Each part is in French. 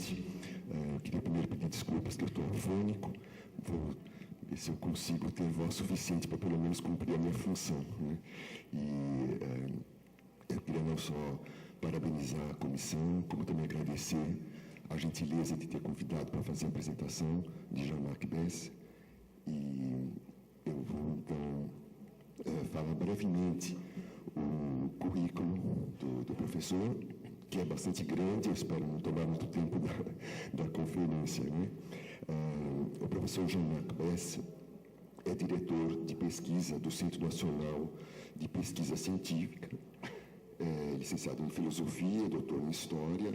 noite. Eu queria primeiro pedir desculpas que eu estou afônico. Vou ver se eu consigo ter voz suficiente para pelo menos cumprir a minha função, né? E eu queria não só parabenizar a comissão, como também agradecer a gentileza de ter convidado para fazer a apresentação de Jean-Marc Besse. E eu vou, então, falar brevemente o currículo do professor, que é bastante grande, eu espero não tomar muito tempo da conferência, né? O professor Jean-Marc Besse é diretor de pesquisa do Centro Nacional de Pesquisa Científica, é licenciado em Filosofia, doutor em História,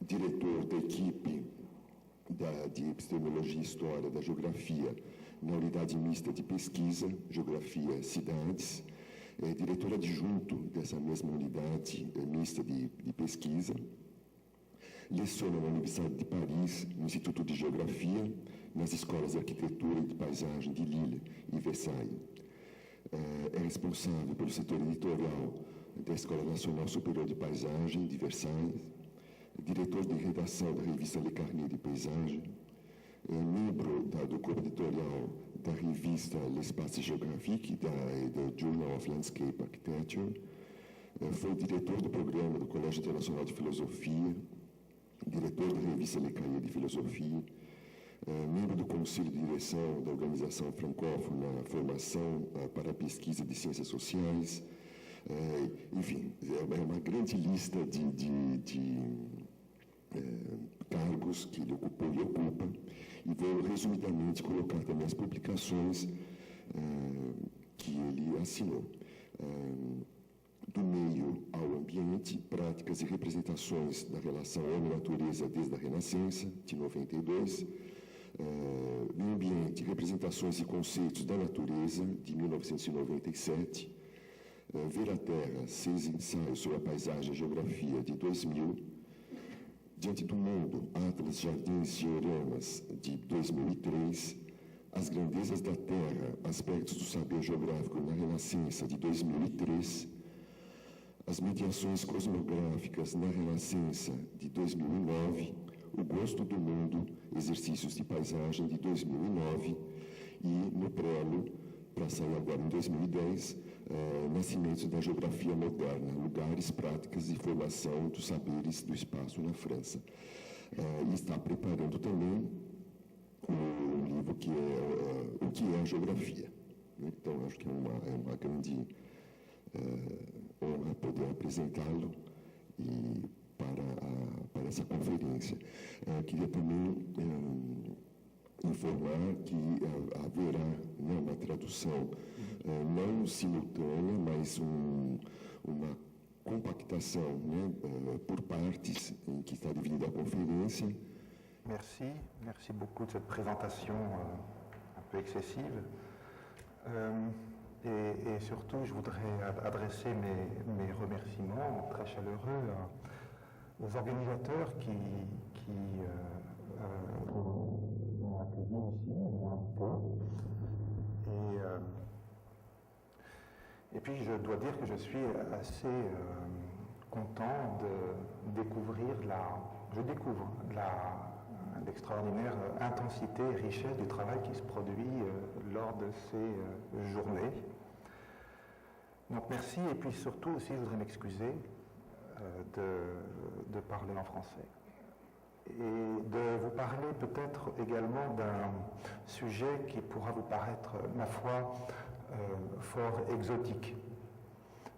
diretor da equipe de Epistemologia e História da Geografia na Unidade Mista de Pesquisa, Geografia Cidades, é diretor adjunto dessa mesma unidade mista de pesquisa, leciona na Universidade de Paris, no Instituto de Geografia, nas escolas de Arquitetura e de Paisagem de Lille e Versailles. É responsável pelo setor editorial da Escola Nacional Superior de Paisagem de Versailles, diretor de redação da revista Le Carnet de Paisagem, membro do corpo editorial da revista L'Espace Géographique, da Journal of Landscape Architecture, foi diretor do programa do Colégio Internacional de Filosofia, diretor da revista Le Cahiers de Filosofia, membro do Conselho de Direção da Organização Francófona Formação para a Pesquisa de Ciências Sociais, enfim, é uma grande lista de cargos que ele ocupou e ocupa, e vou resumidamente colocar também as publicações que ele assinou. Do meio ao ambiente, práticas e representações da relação homem-natureza desde a Renascença, de 92, meio ambiente, representações e conceitos da natureza, de 1997, Ver a Terra, 6 ensaios sobre a paisagem e a geografia, de 2000, Diante do Mundo, Atlas, Jardins, Dioramas, de 2003, As Grandezas da Terra, Aspectos do Saber Geográfico na Renascença, de 2003, As Mediações Cosmográficas na Renascença, de 2009, O Gosto do Mundo, Exercícios de Paisagem, de 2009, e no Prelo, para sair agora em 2010, Nascimento da Geografia Moderna, Lugares, Práticas e Formação dos Saberes do Espaço na França. E está preparando também um livro que é O que é a Geografia. Então, acho que é uma grande honra poder apresentá-lo e para essa conferência. Queria também informar que haverá uma tradução não simultânea, mas uma compactação por partes em que está dividida a conférence. Merci beaucoup de cette présentation un peu excessive. Et surtout, je voudrais adresser mes remerciements très chaleureux aux organisateurs qui m'ont accueilli ici, et puis je dois dire que je suis assez content de découvrir l'extraordinaire intensité et richesse du travail qui se produit lors de ces journées. Donc merci, et puis surtout aussi je voudrais m'excuser de parler en français. Et de vous parler peut-être également d'un sujet qui pourra vous paraître, ma foi, fort exotique,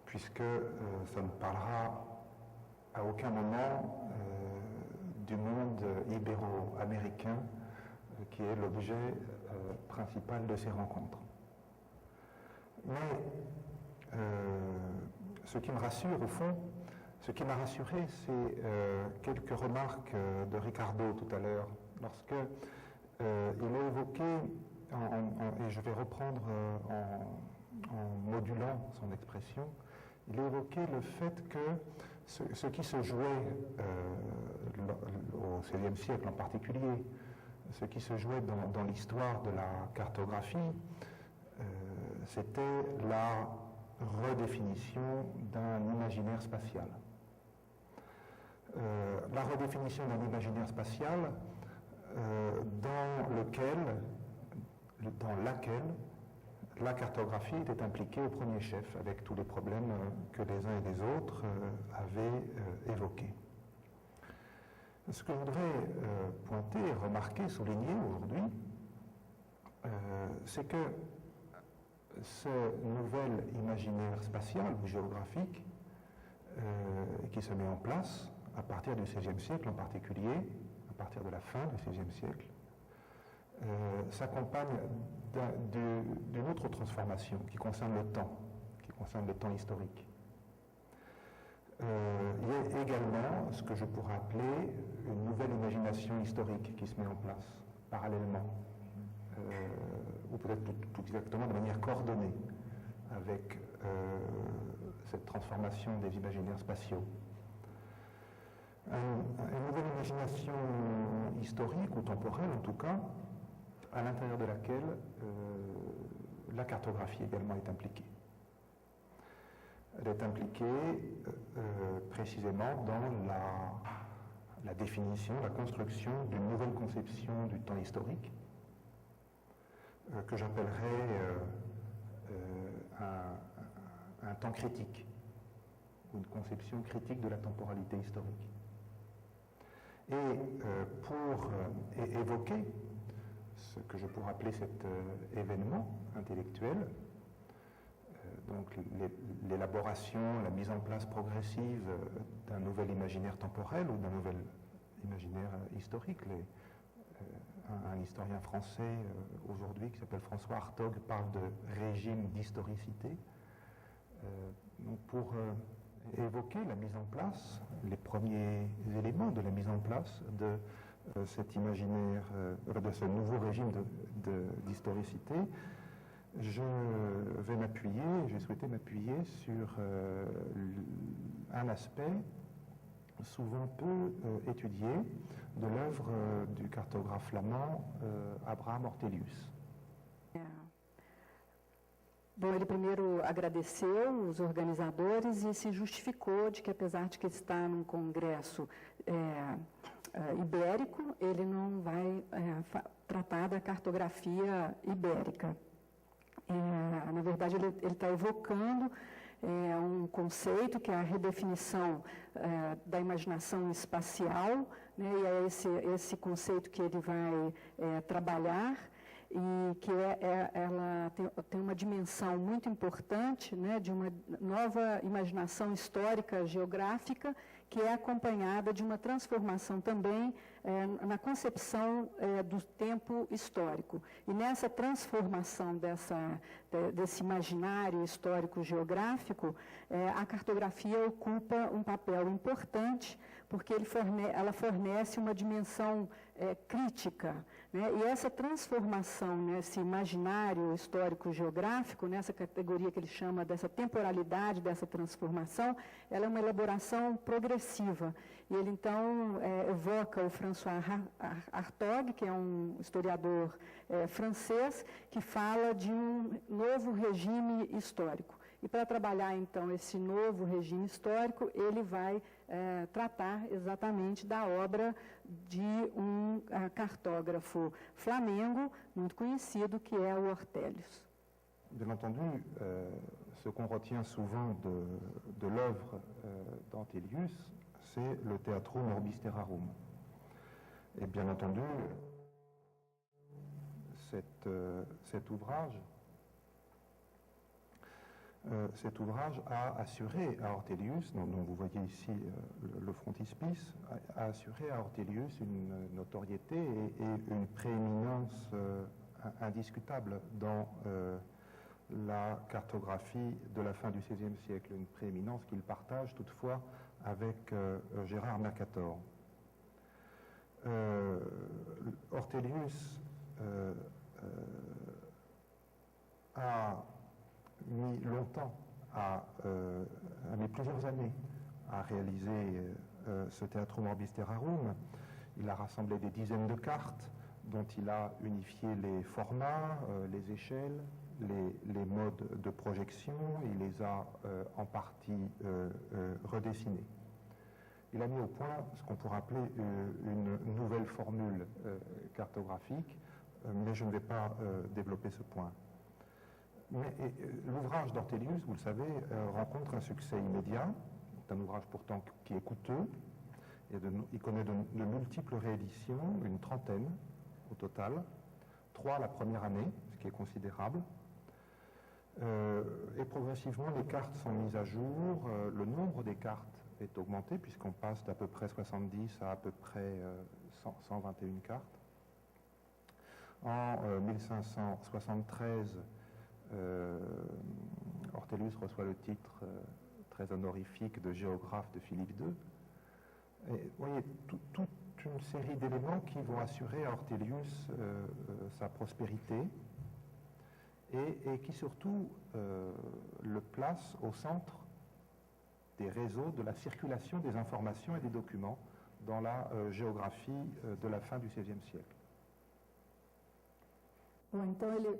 puisque ça ne parlera à aucun moment du monde ibéro-américain qui est l'objet principal de ces rencontres. Mais ce qui me rassure au fond, ce qui m'a rassuré, c'est quelques remarques de Ricardo tout à l'heure, lorsque il a évoqué, et je vais reprendre en modulant son expression, il a évoqué le fait que ce qui se jouait au XVIe siècle en particulier, ce qui se jouait dans l'histoire de la cartographie, c'était la redéfinition d'un imaginaire spatial. la redéfinition d'un imaginaire spatial dans laquelle la cartographie était impliquée au premier chef, avec tous les problèmes que les uns et les autres avaient évoqués. Ce que je voudrais pointer, remarquer, souligner aujourd'hui, c'est que ce nouvel imaginaire spatial ou géographique qui se met en place à partir du XVIe siècle en particulier, à partir de la fin du XVIe siècle, s'accompagne d'une autre transformation qui concerne le temps historique. Il y a également ce que je pourrais appeler une nouvelle imagination historique qui se met en place parallèlement, ou peut-être tout exactement de manière coordonnée avec cette transformation des imaginaires spatiaux. Une nouvelle imagination historique ou temporelle en tout cas, à l'intérieur de laquelle la cartographie également est impliquée. Elle est impliquée précisément dans la définition, la construction d'une nouvelle conception du temps historique que j'appellerais un temps critique, ou une conception critique de la temporalité historique. Et pour évoquer ce que je pourrais appeler cet événement intellectuel, donc l'élaboration, la mise en place progressive d'un nouvel imaginaire temporel ou d'un nouvel imaginaire historique. Un historien français aujourd'hui qui s'appelle François Hartog parle de régime d'historicité. Donc pour évoquer la mise en place, les premiers éléments de la mise en place de cet imaginaire, de ce nouveau régime d'historicité, j'ai souhaité m'appuyer sur un aspect souvent peu étudié de l'œuvre du cartographe flamand Abraham Ortelius. Bom, ele primeiro agradeceu os organizadores e se justificou de que, apesar de que está num congresso ibérico, ele não vai tratar da cartografia ibérica. Na verdade, ele está evocando um conceito que é a redefinição da imaginação espacial, né, e é esse conceito que ele vai trabalhar, e que ela tem uma dimensão muito importante, né, de uma nova imaginação histórica geográfica, que é acompanhada de uma transformação também na concepção do tempo histórico. E nessa transformação desse imaginário histórico geográfico, a cartografia ocupa um papel importante, porque ela fornece uma dimensão crítica, né? E essa transformação nesse imaginário histórico-geográfico, nessa categoria que ele chama dessa temporalidade, dessa transformação, ela é uma elaboração progressiva. E ele, então, evoca o François Hartog, que é um historiador francês, que fala de um novo regime histórico. E para trabalhar, então, esse novo regime histórico, ele vai tratar exatamente da obra de um cartógrafo flamengo muito conhecido, que é o Ortelius. Bien entendu, ce qu'on retient souvent de l'œuvre d'Ortelius, c'est le Theatrum Orbis Terrarum. Et bien entendu, cet ouvrage a assuré à Ortelius, dont vous voyez ici le frontispice, a assuré à Ortelius une notoriété et une prééminence indiscutable dans la cartographie de la fin du XVIe siècle, une prééminence qu'il partage toutefois avec Gérard Mercator. Ortelius a mis longtemps, a mis plusieurs années à réaliser ce Theatrum Orbis Terrarum. Il a rassemblé des dizaines de cartes dont il a unifié les formats, les échelles, les modes de projection. Il les a en partie redessinés. il a mis au point ce qu'on pourrait appeler une nouvelle formule cartographique, mais je ne vais pas développer ce point. Mais l'ouvrage d'Ortelius, vous le savez, rencontre un succès immédiat. C'est un ouvrage pourtant qui est coûteux. Il connaît de multiples rééditions, une trentaine au total, 3 la première année, ce qui est considérable. Et progressivement, les cartes sont mises à jour, le nombre des cartes est augmenté puisqu'on passe d'à peu près 70 à peu près 121 cartes. En 1573, Ortelius reçoit le titre très honorifique de géographe de Philippe II. Et vous voyez, toute une série d'éléments qui vont assurer à Ortelius sa prospérité et qui surtout le place au centre des réseaux de la circulation des informations et des documents dans la géographie de la fin du XVIe siècle. Bom, então ele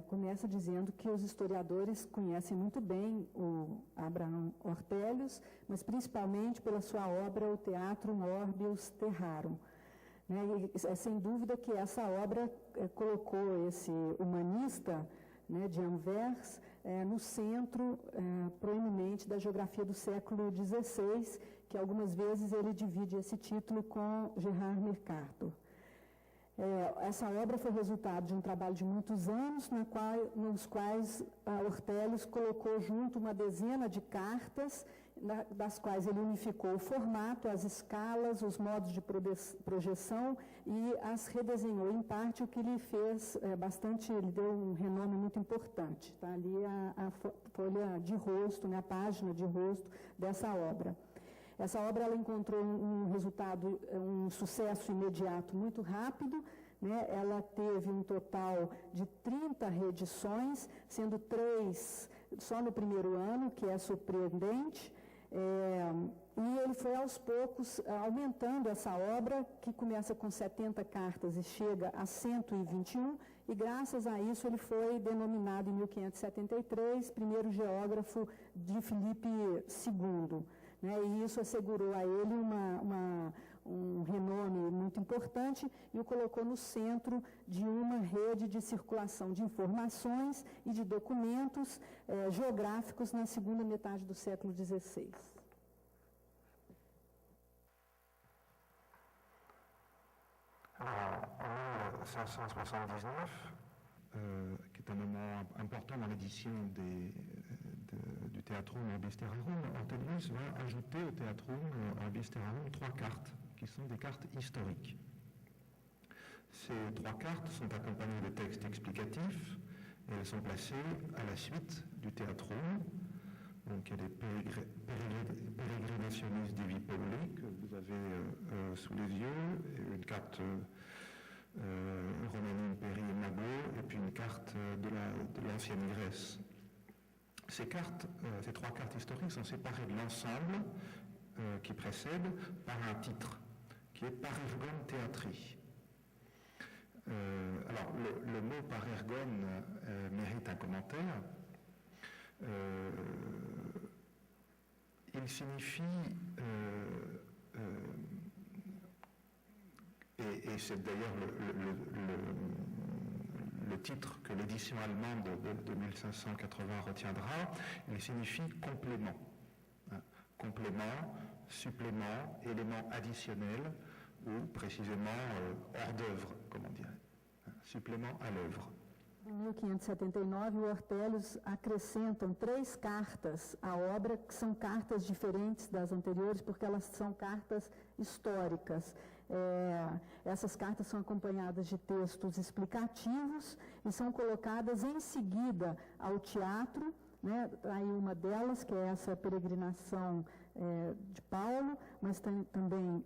começa dizendo que os historiadores conhecem muito bem o Abraham Ortelius, mas principalmente pela sua obra O Theatrum Orbius Terrarum. Né? E é sem dúvida que essa obra colocou esse humanista, né, de Anvers, no centro proeminente da geografia do século XVI, que algumas vezes ele divide esse título com Gerard Mercator. Essa obra foi resultado de um trabalho de muitos anos, nos quais Ortelius colocou junto uma dezena de cartas, das quais ele unificou o formato, as escalas, os modos de projeção e as redesenhou em parte, o que lhe fez lhe deu um renome muito importante. Está ali a folha de rosto, né, a página de rosto dessa obra. Essa obra ela encontrou um resultado, um sucesso imediato muito rápido, né? Ela teve um total de 30 reedições, sendo 3 só no primeiro ano, que é surpreendente, e ele foi aos poucos aumentando essa obra, que começa com 70 cartas e chega a 121, e graças a isso ele foi denominado em 1573 primeiro geógrafo de Filipe II. Né, e isso assegurou a ele um renome muito importante e o colocou no centro de uma rede de circulação de informações e de documentos geográficos na segunda metade do século XVI. En 1579, qui est un moment important dans l'édition du Theatrum Orbius Terrarum, Ortelius va ajouter au Theatrum Orbius Terrarum 3 cartes, qui sont des cartes historiques. Ces 3 cartes sont accompagnées de textes explicatifs, et elles sont placées à la suite du Theatrum. Donc il y a des Peregrinationis Divi Pauli que vous avez sous les yeux, et une carte Romanum Peri et Mago, et puis une carte de l'ancienne Grèce. Ces 3 cartes historiques sont séparées de l'ensemble qui précède par un titre, qui est Parergon Theatri. Alors, le mot Parergon mérite un commentaire. Il signifie, et c'est d'ailleurs le titre que l'édition allemande de 1580 retiendra, il signifie complément. Complément, supplément, élément additionnel, ou précisément hors d'œuvre, comme on dirait. Supplément à l'œuvre. Em 1579, o Ortelius acrescentam 3 cartas à obra, que são cartas diferentes das anteriores, porque elas são cartas históricas. Essas cartas são acompanhadas de textos explicativos e são colocadas em seguida ao teatro, né? Aí uma delas, que é essa peregrinação de Paulo, mas tem também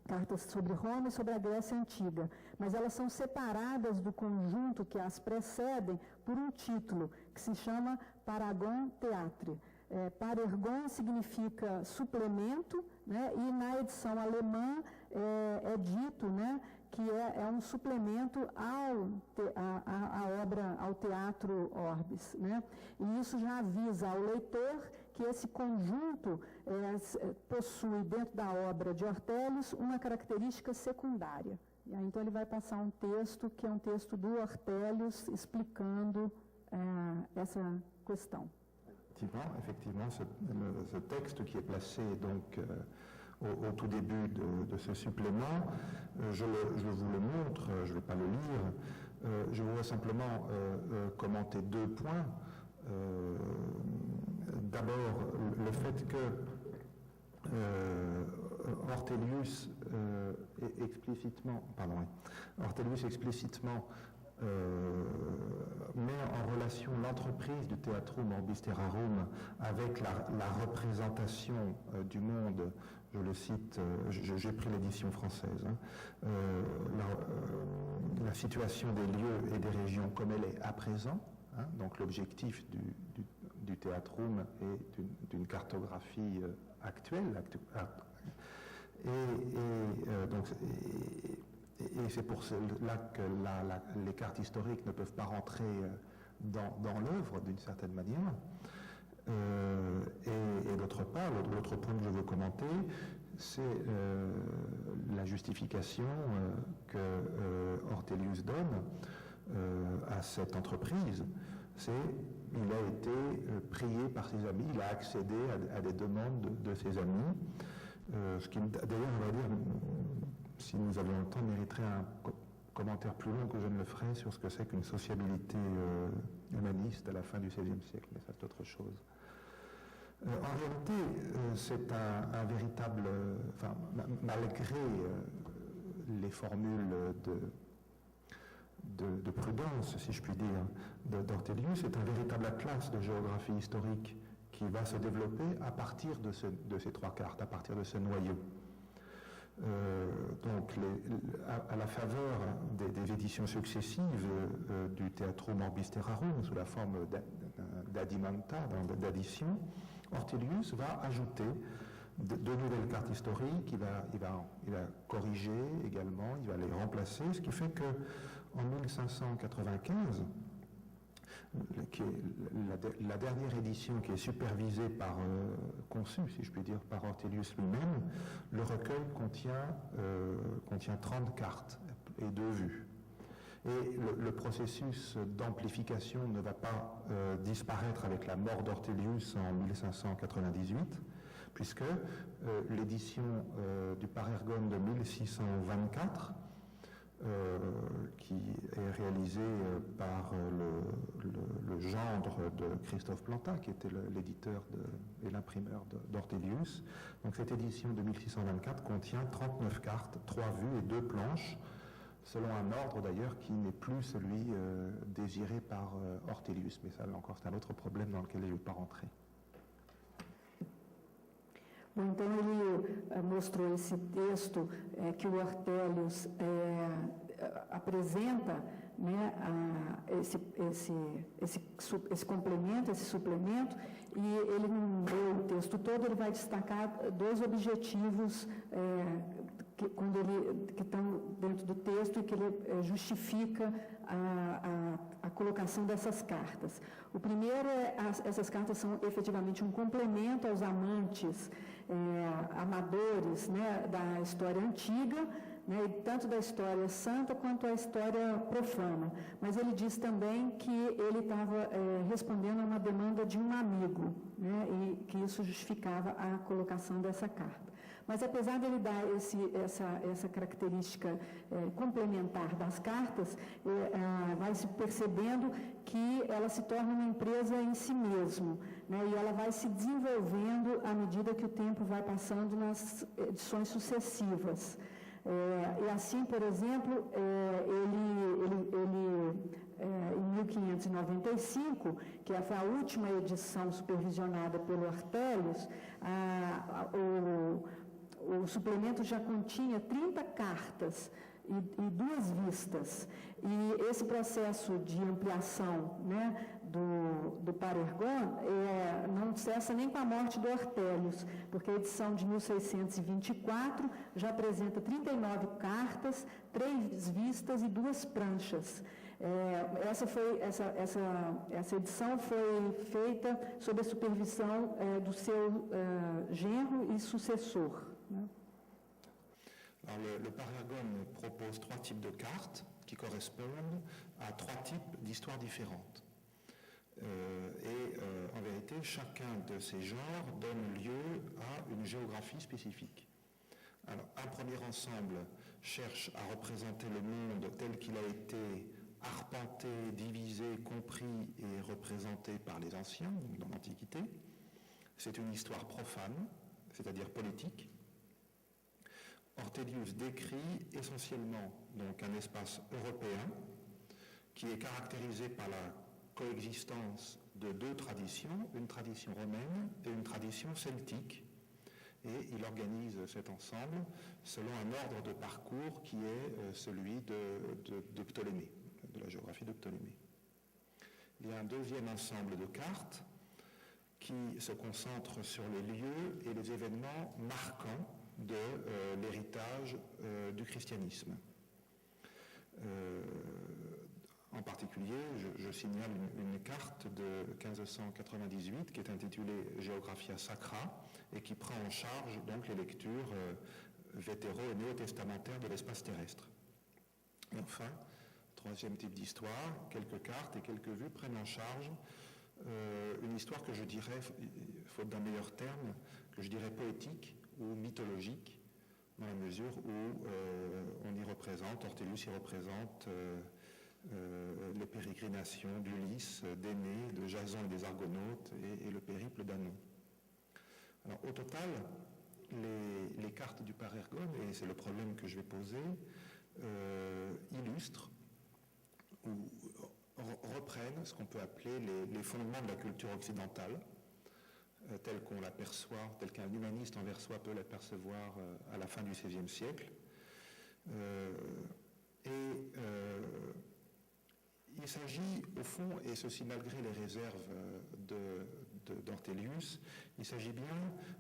cartas sobre Roma e sobre a Grécia Antiga, mas elas são separadas do conjunto que as precedem por um título, que se chama Paragon Theatri. Parergon significa suplemento, né, e na edição alemã é dito, né, que é um suplemento à obra, ao Teatro Orbis, né? E isso já avisa ao leitor que esse conjunto possui, dentro da obra de Ortelius, uma característica secundária. E aí, então, ele vai passar um texto que é um texto do Ortelius explicando essa questão. Effectivement, ce texte qui est placé donc au tout début de ce supplément, je vous le montre, je ne vais pas le lire, je voudrais simplement commenter 2 points. D'abord, le fait que Ortelius explicitement met en relation l'entreprise du Theatrum Orbis Terrarum avec la représentation du monde, je le cite, j'ai pris l'édition française, la situation des lieux et des régions comme elle est à présent, donc l'objectif du Theatrum est d'une cartographie actuelle, et c'est pour cela que les cartes historiques ne peuvent pas rentrer dans l'œuvre d'une certaine manière. Et d'autre part, l'autre point que je veux commenter, c'est la justification que Ortelius donne à cette entreprise. Il a été prié par ses amis, il a accédé à des demandes de ses amis, ce qui d'ailleurs, on va dire, si nous avions le temps, mériterait un commentaire plus long que je ne le ferai sur ce que c'est qu'une sociabilité humaniste à la fin du XVIe siècle, mais ça c'est autre chose. En réalité, c'est un véritable, malgré les formules de prudence, si je puis dire, d'Ortelius, c'est un véritable atlas de géographie historique qui va se développer à partir de ces 3 cartes, à partir de ce noyau. Donc, à la faveur des éditions successives du Theatrum Orbis Terrarum, sous la forme d'adimanta, d'addition, Ortelius va ajouter de nouvelles cartes historiques, il va corriger également, il va les remplacer, ce qui fait qu'en 1595, qui est la dernière édition qui est supervisée conçue, si je puis dire, par Ortelius lui-même, le recueil contient 30 cartes et 2 vues. Et le processus d'amplification ne va pas disparaître avec la mort d'Ortelius en 1598, puisque l'édition du Parergon de 1624, qui est réalisé par le gendre de Christophe Planta, qui était l'éditeur et l'imprimeur d'Ortelius. Donc cette édition de 1624 contient 39 cartes, 3 vues et 2 planches, selon un ordre d'ailleurs qui n'est plus celui désiré par Ortelius. Mais ça encore, c'est un autre problème dans lequel je ne vais pas rentrer. Bom, então ele mostrou esse texto que o Ortelius apresenta, né, esse complemento, esse suplemento, e ele não leu o texto todo, ele vai destacar 2 objetivos que estão dentro do texto e que ele justifica a colocação dessas cartas. O primeiro essas cartas são efetivamente um complemento aos amantes amadores, né, da história antiga, né, tanto da história santa quanto a história profana. Mas ele diz também que ele estava respondendo a uma demanda de um amigo, né, e que isso justificava a colocação dessa carta. Mas apesar dele dar essa característica complementar das cartas, vai se percebendo que ela se torna uma empresa em si mesmo, né, e ela vai se desenvolvendo à medida que o tempo vai passando nas edições sucessivas. E assim, por exemplo, em 1595, que foi a última edição supervisionada pelo Ortelius, o suplemento já continha 30 cartas e 2 vistas. E esse processo de ampliação, né, do Par Ergon não cessa nem com a morte do Ortelius, porque a edição de 1624 já apresenta 39 cartas, 3 vistas e 2 pranchas. Essa edição foi feita sob a supervisão do seu genro e sucessor, né? Alors, le Par Ergon propose 3 types de cartes qui correspondent à 3 types d'histoires différentes. En vérité, chacun de ces genres donne lieu à une géographie spécifique. Alors, un premier ensemble cherche à représenter le monde tel qu'il a été arpenté, divisé, compris et représenté par les anciens, donc dans l'Antiquité. C'est une histoire profane, c'est-à-dire politique. Ortelius décrit essentiellement donc un espace européen qui est caractérisé par la coexistence de 2 traditions, une tradition romaine et une tradition celtique. Et il organise cet ensemble selon un ordre de parcours qui est celui de Ptolémée, de la géographie de Ptolémée. Il y a un deuxième ensemble de cartes qui se concentre sur les lieux et les événements marquants de l'héritage du christianisme. En particulier, je signale une carte de 1598 qui est intitulée Geographia Sacra et qui prend en charge donc les lectures vétéro- et néo-testamentaires de l'espace terrestre. Et enfin, 3e type d'histoire, quelques cartes et quelques vues prennent en charge une histoire que je dirais, faute d'un meilleur terme, que je dirais poétique ou mythologique, dans la mesure où on y représente, Ortelius y représente les pérégrinations d'Ulysse, d'Énée, de Jason et des Argonautes et le périple d'Anon. Alors au total, les cartes du Par Ergon, et c'est le problème que je vais poser, illustrent ou reprennent ce qu'on peut appeler les fondements de la culture occidentale, telle qu'on l'aperçoit, telle qu'un humaniste anversois peut l'apercevoir à la fin du XVIe siècle. Il s'agit, au fond, et ceci malgré les réserves d'Ortelius, il s'agit bien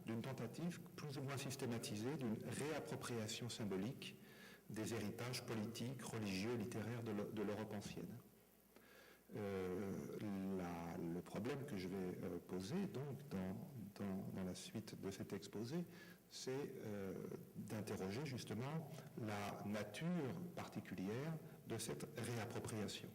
d'une tentative plus ou moins systématisée d'une réappropriation symbolique des héritages politiques, religieux, littéraires de l'Europe ancienne. Le problème que je vais poser donc dans la suite de cet exposé, c'est d'interroger justement la nature particulière de cette réappropriation.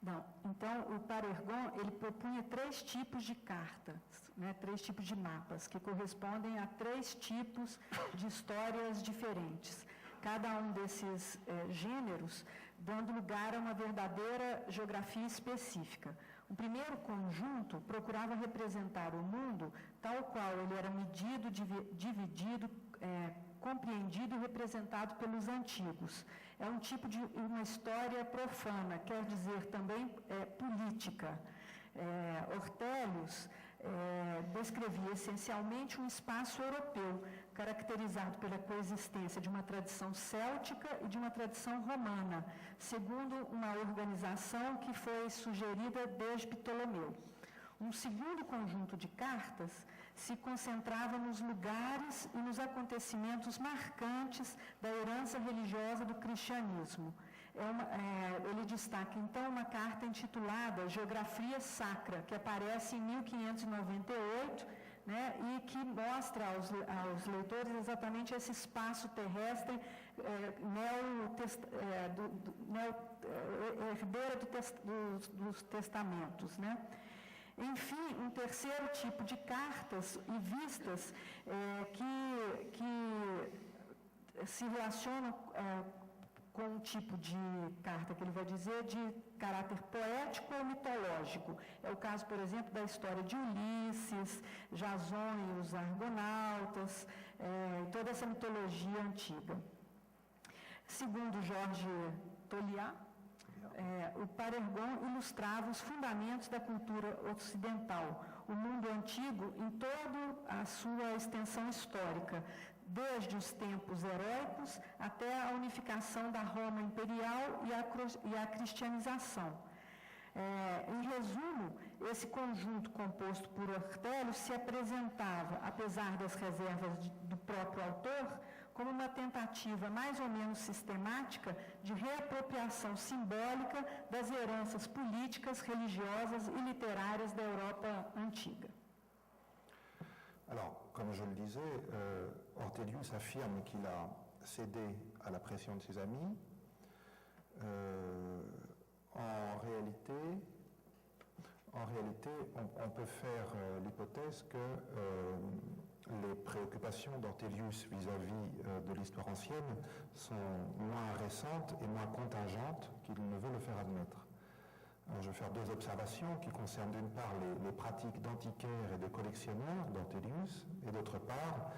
Não, então, o Par Ergon, ele propunha 3 tipos de cartas, né, 3 tipos de mapas, que correspondem a 3 tipos de histórias diferentes. Cada um desses gêneros dando lugar a uma verdadeira geografia específica. O primeiro conjunto procurava representar o mundo tal qual ele era medido, dividido, compreendido e representado pelos antigos. É um tipo de uma história profana, quer dizer também política. Ortelius descrevia essencialmente um espaço europeu, caracterizado pela coexistência de uma tradição céltica e de uma tradição romana, segundo uma organização que foi sugerida desde Ptolomeu. Um segundo conjunto de cartas se concentrava nos lugares e nos acontecimentos marcantes da herança religiosa do cristianismo. Ele destaca, então, uma carta intitulada Geographia Sacra, que aparece em 1598, né, e que mostra aos leitores exatamente esse espaço terrestre herdeira dos testamentos, né? Enfim, um terceiro tipo de cartas e vistas que se relacionam com um tipo de carta que ele vai dizer de caráter poético ou mitológico. É o caso, por exemplo, da história de Ulisses, Jason e os Argonautas, toda essa mitologia antiga. Segundo Jorge Toliat, o Par Ergon ilustrava os fundamentos da cultura ocidental, o mundo antigo em toda a sua extensão histórica, desde os tempos heróicos até a unificação da Roma imperial e a cristianização. Em resumo, esse conjunto composto por Ortelius se apresentava, apesar das reservas do próprio autor, como uma tentativa mais ou menos sistemática de reapropriação simbólica das heranças políticas, religiosas e literárias da Europa antiga. Alors, comme je le disais, Ortelius affirme qu'il a cédé à la pression de ses amis. En réalité, on peut faire l'hypothèse que les préoccupations d'Ortelius vis-à-vis de l'histoire ancienne sont moins récentes et moins contingentes qu'il ne veut le faire admettre. Alors, je vais faire deux observations qui concernent d'une part les pratiques d'antiquaires et de collectionneurs d'Ortelius et d'autre part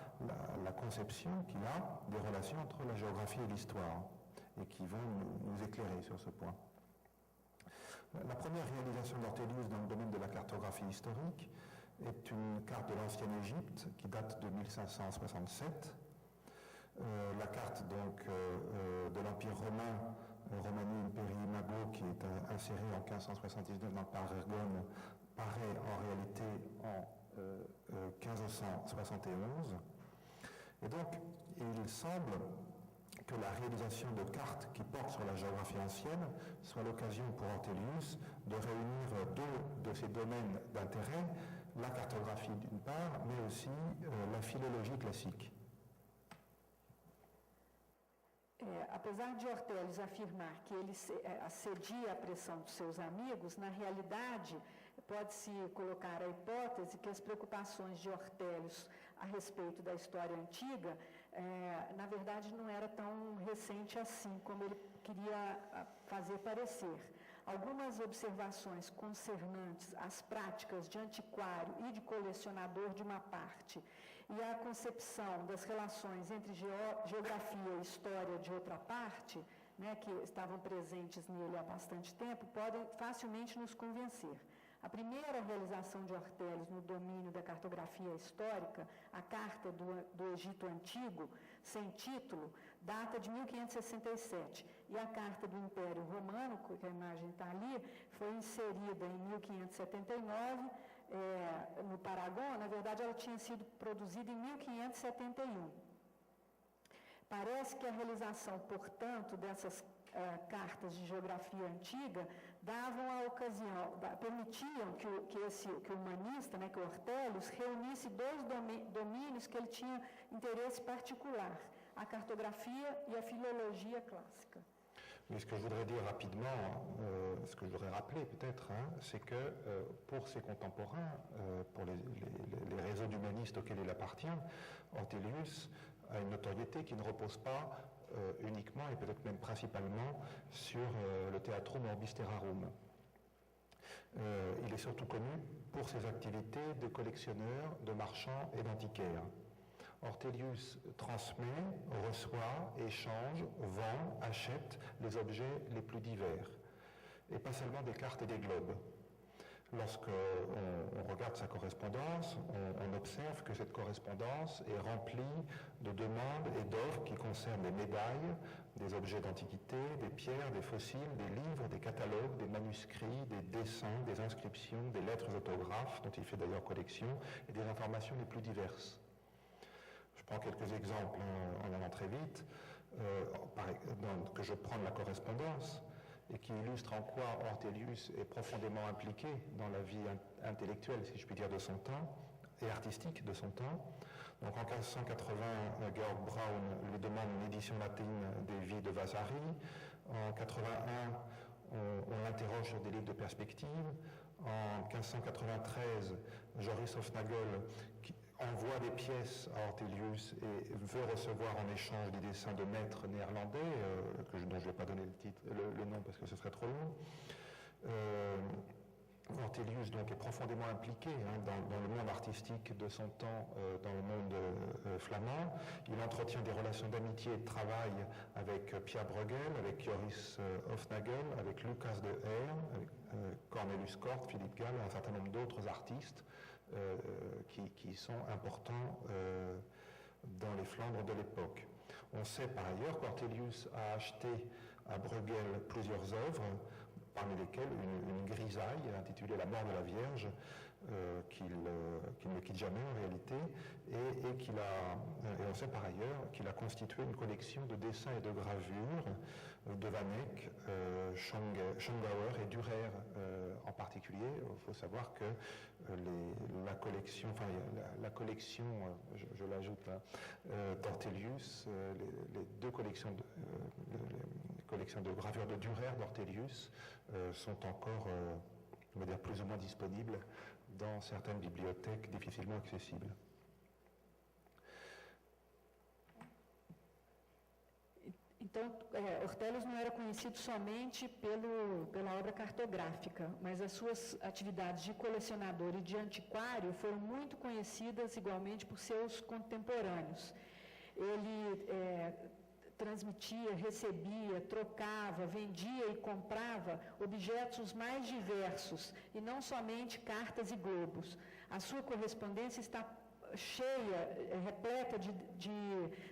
la conception qu'il a des relations entre la géographie et l'histoire et qui vont nous éclairer sur ce point. La première réalisation d'Ortelius dans le domaine de la cartographie historique est une carte de l'ancienne Égypte qui date de 1567. La carte donc de l'Empire romain, Romani Imperii Imago, qui est insérée en 1579 dans le Parergone, paraît en réalité en 1571. Et donc, il semble que la réalisation de cartes qui portent sur la géographie ancienne soit l'occasion pour Ortelius de réunir deux de ses domaines d'intérêt, la cartographie d'une part, mais aussi la philologie classique. Apesar de Ortelius afirmar que ele cedia à pressão dos seus amigos, na realidade pode-se colocar a hipótese que as preocupações de Ortelius a respeito da história antiga, na verdade não era tão recente assim como ele queria fazer parecer. Algumas observações concernantes às práticas de antiquário e de colecionador de uma parte e à concepção das relações entre geografia e história de outra parte, que estavam presentes nele há bastante tempo, podem facilmente nos convencer. A primeira realização de Ortelius no domínio da cartografia histórica, a Carta do Egito Antigo, sem título, data de 1567, e a Carta do Império Romano, que a imagem está ali, foi inserida em 1579, no Paragon. Na verdade, ela tinha sido produzida em 1571. Parece que a realização, portanto, dessas cartas de geografia antiga davam a ocasião, permitiam que o humanista, que o Ortelius, reunisse dois domínios que ele tinha interesse particular, a cartographie et la philologie classique. Mais ce que je voudrais dire rapidement, ce que je voudrais rappeler peut-être, c'est que pour ses contemporains, pour les réseaux d'humanistes auxquels il appartient, Ortelius a une notoriété qui ne repose pas uniquement et peut-être même principalement sur le Theatrum Orbis Terrarum. Il est surtout connu pour ses activités de collectionneur, de marchand et d'antiquaire. Ortelius transmet, reçoit, échange, vend, achète les objets les plus divers, et pas seulement des cartes et des globes. Lorsqu'on regarde sa correspondance, on observe que cette correspondance est remplie de demandes et d'offres qui concernent des médailles, des objets d'antiquité, des pierres, des fossiles, des livres, des catalogues, des manuscrits, des dessins, des inscriptions, des lettres autographes, dont il fait d'ailleurs collection, et des informations les plus diverses. Je prends quelques exemples en allant très vite, que je prends de la correspondance, et qui illustre en quoi Ortelius est profondément impliqué dans la vie intellectuelle, si je puis dire, de son temps, et artistique de son temps. Donc en 1580, Georg Braun lui demande une édition latine des vies de Vasari. En 81, on l'interroge sur des livres de perspective. En 1593, Joris Hofnagel envoie des pièces à Ortelius et veut recevoir en échange des dessins de maîtres néerlandais, dont je ne vais pas donner le nom parce que ce serait trop long. Ortelius donc est profondément impliqué dans le monde artistique de son temps, dans le monde flamand. Il entretient des relations d'amitié et de travail avec Pierre Bruegel, avec Joris Hofnagel, avec Lucas de Hern, avec Cornelius Cort, Philippe Gall et un certain nombre d'autres artistes qui sont importants dans les Flandres de l'époque. On sait par ailleurs qu'Ortelius a acheté à Bruegel plusieurs œuvres, parmi lesquelles une grisaille intitulée La mort de la Vierge, qu'il ne quitte jamais en réalité, et on sait par ailleurs qu'il a constitué une collection de dessins et de gravures de Van Eyck, Schongauer et Dürer en particulier. Il faut savoir que la collection, je l'ajoute, d'Ortelius, les deux collections de gravures de Dürer d'Ortelius sont encore, on va dire, plus ou moins disponibles dans certaines bibliothèques difficilement accessibles. Então, Ortelius não era conhecido somente pela obra cartográfica, mas as suas atividades de colecionador e de antiquário foram muito conhecidas igualmente por seus contemporâneos. Ele transmitia, recebia, trocava, vendia e comprava objetos mais diversos, e não somente cartas e globos. A sua correspondência está cheia, repleta de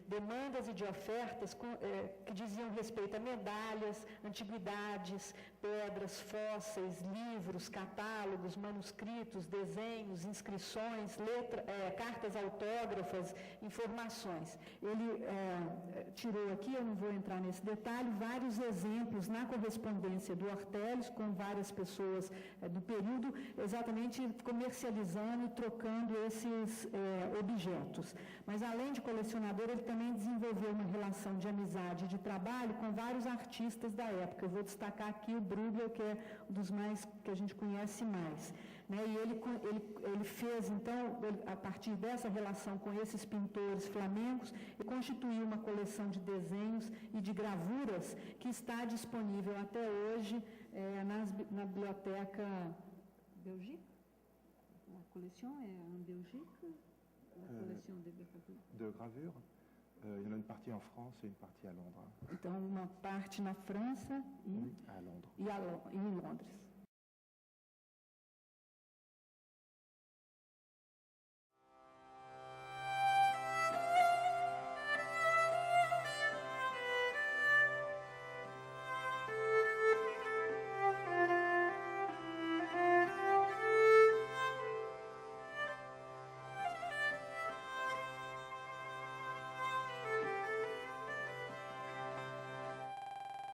demandas e de ofertas que diziam respeito a medalhas, antiguidades, pedras, fósseis, livros, catálogos, manuscritos, desenhos, inscrições, cartas autógrafas, informações. Ele tirou aqui, eu não vou entrar nesse detalhe, vários exemplos na correspondência do Ortelius com várias pessoas do período, exatamente comercializando e trocando esses objetos. Mas, além de colecionador, ele também desenvolveu uma relação de amizade e de trabalho com vários artistas da época. Eu vou destacar aqui o Bruegel, que é um dos mais que a gente conhece mais. Né? E ele fez, então, a partir dessa relação com esses pintores flamencos, ele constituiu uma coleção de desenhos e de gravuras que está disponível até hoje na biblioteca Belgique. A coleção é em Belgique? De gravures. Il y en a une partie en France et une partie à Londres. Então, uma parte na França e à Londres. E em Londres.